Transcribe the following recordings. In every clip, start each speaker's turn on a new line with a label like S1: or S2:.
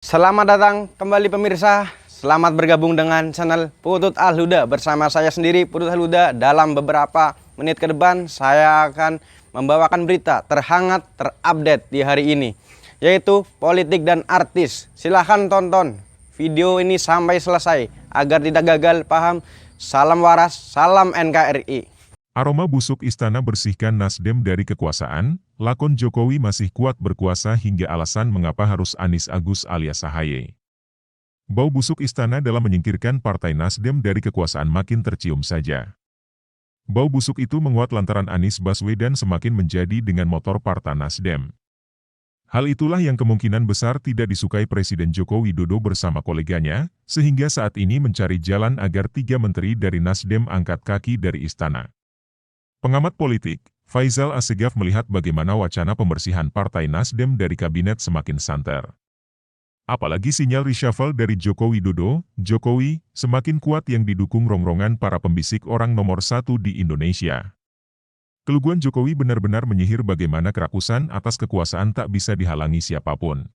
S1: Selamat datang kembali pemirsa. Selamat bergabung dengan channel Putut Al-Huda. Bersama saya sendiri Putut Al-Huda. Dalam beberapa menit ke depan saya akan membawakan berita terhangat terupdate di hari ini, yaitu politik dan artis. Silahkan tonton video ini sampai selesai agar tidak gagal paham. Salam waras, salam NKRI.
S2: Aroma busuk istana bersihkan Nasdem dari kekuasaan, lakon Jokowi masih kuat berkuasa hingga alasan mengapa harus Anies Agus alias Ahaye. Bau busuk istana dalam menyingkirkan Partai Nasdem dari kekuasaan makin tercium saja. Bau busuk itu menguat lantaran Anies Baswedan semakin menjadi dengan motor Partai Nasdem. Hal itulah yang kemungkinan besar tidak disukai Presiden Joko Widodo bersama koleganya, sehingga saat ini mencari jalan agar 3 menteri dari Nasdem angkat kaki dari istana. Pengamat politik, Faisal Assegaf melihat bagaimana wacana pembersihan Partai Nasdem dari kabinet semakin santer. Apalagi sinyal reshuffle dari Joko Widodo, Jokowi, semakin kuat yang didukung rongrongan para pembisik orang nomor 1 di Indonesia. Keluguan Jokowi benar-benar menyihir bagaimana kerakusan atas kekuasaan tak bisa dihalangi siapapun.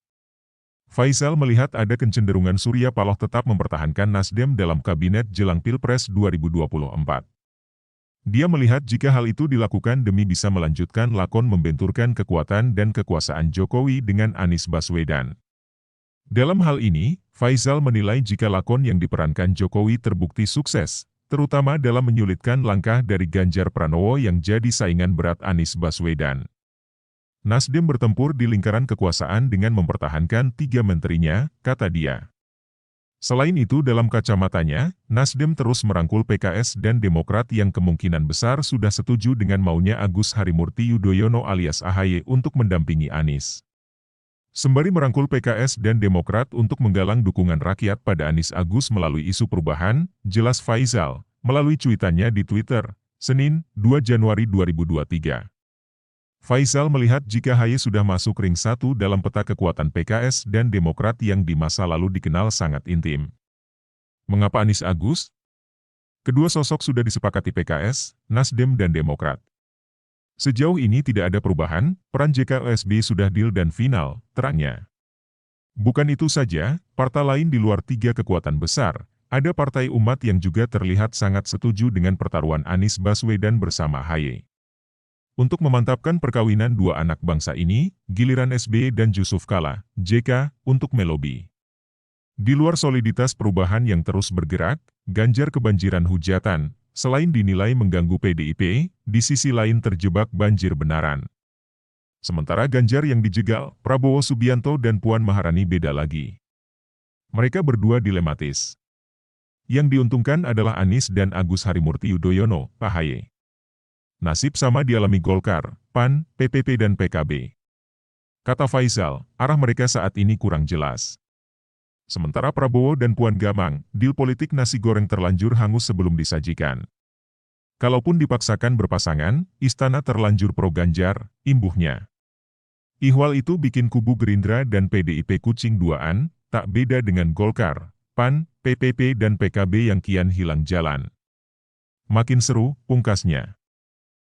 S2: Faisal melihat ada kecenderungan Surya Paloh tetap mempertahankan Nasdem dalam kabinet jelang Pilpres 2024. Dia melihat jika hal itu dilakukan demi bisa melanjutkan lakon membenturkan kekuatan dan kekuasaan Jokowi dengan Anies Baswedan. Dalam hal ini, Faisal menilai jika lakon yang diperankan Jokowi terbukti sukses, terutama dalam menyulitkan langkah dari Ganjar Pranowo yang jadi saingan berat Anies Baswedan. Nasdem bertempur di lingkaran kekuasaan dengan mempertahankan 3 menterinya, kata dia. Selain itu dalam kacamatanya, Nasdem terus merangkul PKS dan Demokrat yang kemungkinan besar sudah setuju dengan maunya Agus Harimurti Yudhoyono alias Ahaye untuk mendampingi Anies. Sembari merangkul PKS dan Demokrat untuk menggalang dukungan rakyat pada Anies Agus melalui isu perubahan, jelas Faisal, melalui cuitannya di Twitter, Senin, 2 Januari 2023. Faisal melihat jika Ahaye sudah masuk ring 1 dalam peta kekuatan PKS dan Demokrat yang di masa lalu dikenal sangat intim. Mengapa Anies Agus? Kedua sosok sudah disepakati PKS, Nasdem dan Demokrat. Sejauh ini tidak ada perubahan, peran JKOSB sudah deal dan final, terangnya. Bukan itu saja, partai lain di luar 3 kekuatan besar, ada Partai Umat yang juga terlihat sangat setuju dengan pertaruhan Anies Baswedan bersama Ahaye. Untuk memantapkan perkawinan dua anak bangsa ini, giliran SBY dan Yusuf Kala, JK, untuk melobi. Di luar soliditas perubahan yang terus bergerak, Ganjar kebanjiran hujatan, selain dinilai mengganggu PDIP, di sisi lain terjebak banjir benaran. Sementara Ganjar yang dijegal, Prabowo Subianto dan Puan Maharani beda lagi. Mereka berdua dilematis. Yang diuntungkan adalah Anies dan Agus Harimurti Yudhoyono, Ahaye. Nasib sama dialami Golkar, PAN, PPP dan PKB. Kata Faisal, arah mereka saat ini kurang jelas. Sementara Prabowo dan Puan gamang, deal politik nasi goreng terlanjur hangus sebelum disajikan. Kalaupun dipaksakan berpasangan, istana terlanjur pro Ganjar, imbuhnya. Ihwal itu bikin kubu Gerindra dan PDIP kucing duaan, tak beda dengan Golkar, PAN, PPP dan PKB yang kian hilang jalan. Makin seru, pungkasnya.